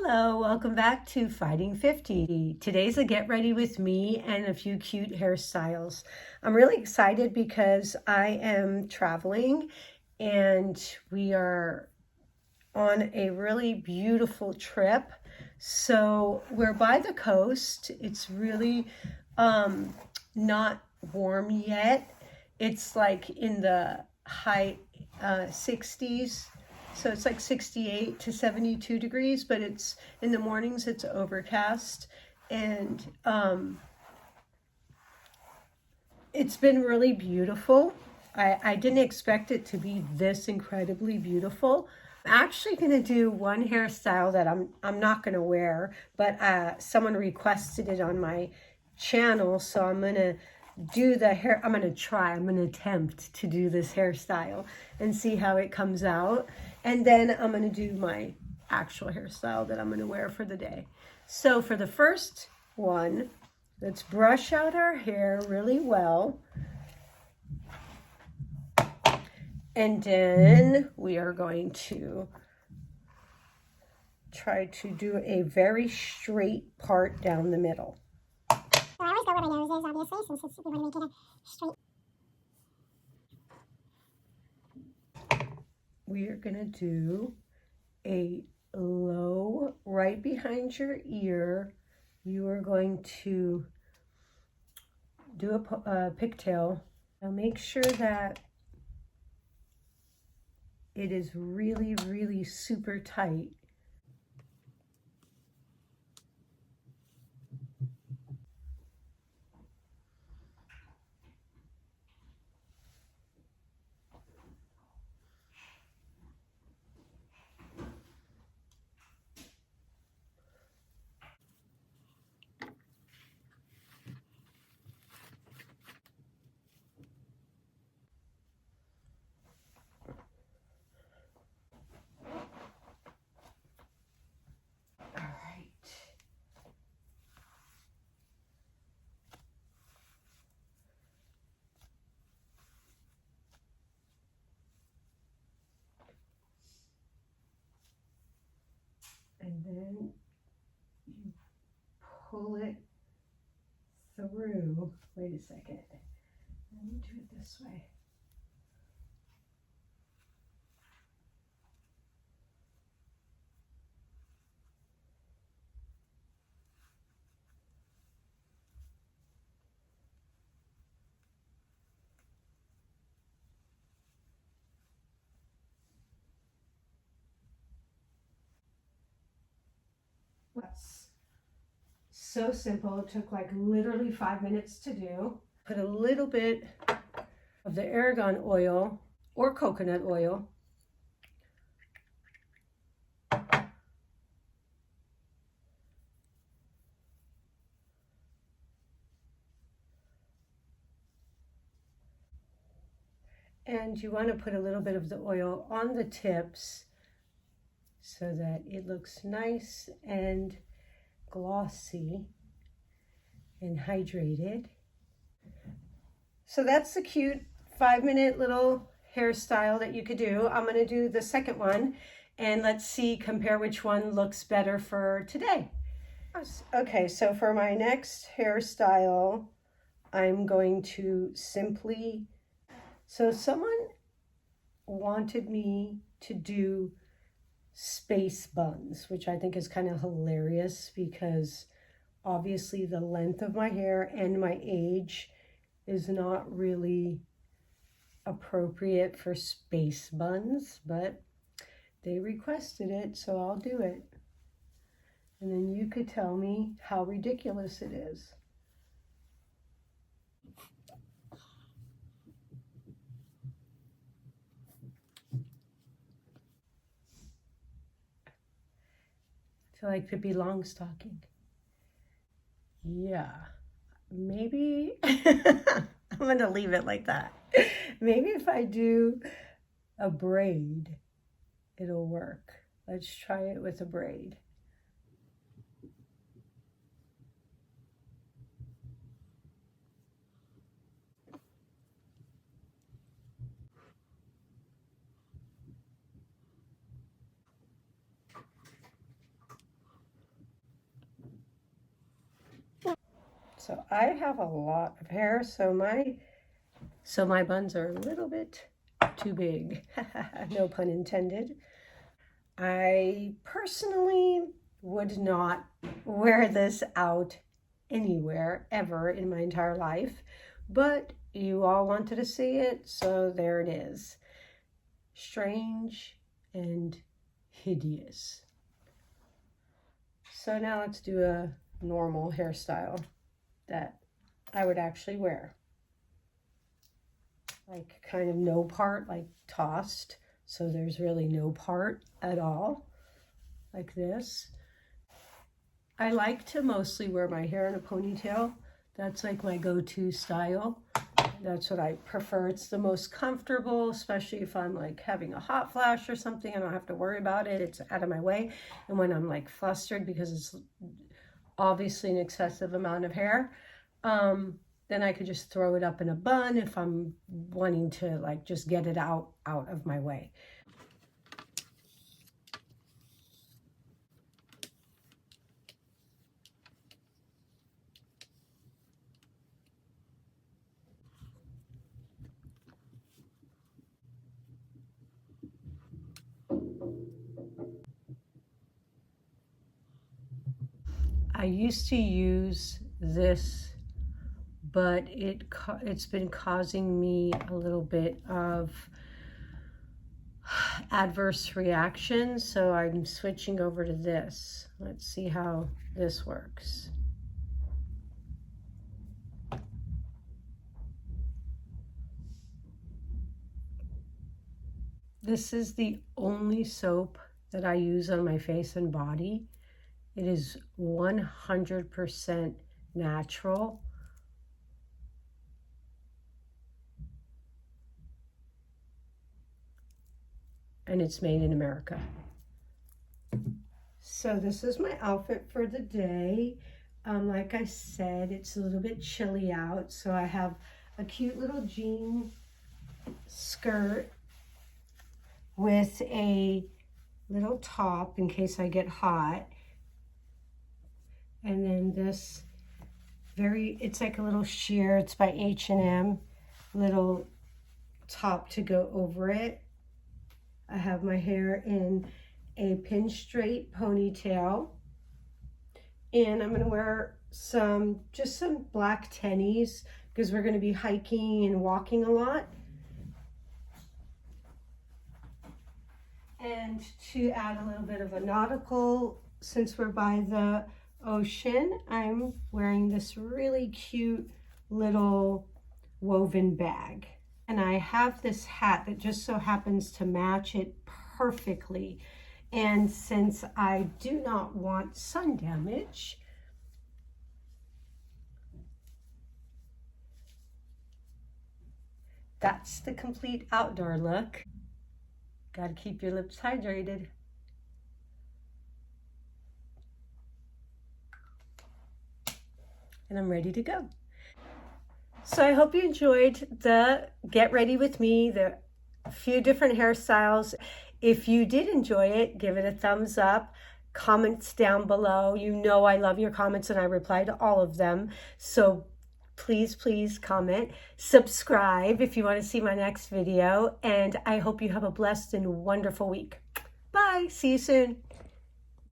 Hello, welcome back to Fighting 50. Today's a get ready with me and a few cute hairstyles. I'm really excited because I am traveling and we are on a really beautiful trip. So we're by the coast. It's really not warm yet. It's like in the high 60s. So it's like 68 to 72 degrees, but it's in the mornings it's overcast, and it's been really beautiful. I didn't expect it to be this incredibly beautiful. I'm actually going to do one hairstyle that I'm not going to wear, but someone requested it on my channel, so I'm going to do the hair. I'm going to attempt to do this hairstyle and see how it comes out. And then I'm going to do my actual hairstyle that I'm going to wear for the day. So for the first one, let's brush out our hair really well. And then we are going to try to do a very straight part down the middle. So I always go where my nose is, obviously, since we want to make it a straight. We are going to do a low right behind your ear. You are going to do a pigtail. Now make sure that it is really, really super tight. And then you pull it through. Wait a second. Let me do it this way. That's so simple. It took like literally 5 minutes to do. Put a little bit of the argan oil or coconut oil. And you want to put a little bit of the oil on the tips so that it looks nice and glossy and hydrated. So that's the cute 5-minute little hairstyle that you could do. I'm going to do the second one and let's see, compare which one looks better for today. Okay, so for my next hairstyle, I'm going to simply, so someone wanted me to do space buns, which I think is kind of hilarious because obviously the length of my hair and my age is not really appropriate for space buns, but they requested it, so I'll do it. And then you could tell me how ridiculous it is. I feel like Pippi Longstocking. Yeah, maybe I'm going to leave it like that. Maybe if I do a braid, it'll work. Let's try it with a braid. So I have a lot of hair, so my buns are a little bit too big. No pun intended. I personally would not wear this out anywhere ever in my entire life, but you all wanted to see it, so there it is. Strange and hideous. So now let's do a normal hairstyle that I would actually wear. Like kind of no part, like tossed, so there's really no part at all, like this. I like to mostly wear my hair in a ponytail. That's like my go-to style. That's what I prefer. It's the most comfortable, especially if I'm like having a hot flash or something. I don't have to worry about it. It's out of my way. And when I'm like flustered because it's obviously an excessive amount of hair, then I could just throw it up in a bun if I'm wanting to like just get it out of my way. I used to use this, but it's been causing me a little bit of adverse reactions, so I'm switching over to this. Let's see how this works. This is the only soap that I use on my face and body. It is 100% natural. And it's made in America. So this is my outfit for the day. Like I said, it's a little bit chilly out, so I have a cute little jean skirt with a little top in case I get hot. And then this it's like a little sheer, it's by H&M, little top to go over it. I have my hair in a pin straight ponytail, and I'm gonna wear just some black tennies because we're gonna be hiking and walking a lot. And to add a little bit of a nautical, since we're by the ocean, I'm wearing this really cute little woven bag. And I have this hat that just so happens to match it perfectly. And since I do not want sun damage, that's the complete outdoor look. Gotta keep your lips hydrated. And I'm ready to go. So I hope you enjoyed the Get Ready With Me, the few different hairstyles. If you did enjoy it, give it a thumbs up. Comments down below. You know I love your comments and I reply to all of them. So please comment. Subscribe if you want to see my next video. And I hope you have a blessed and wonderful week. Bye. See you soon.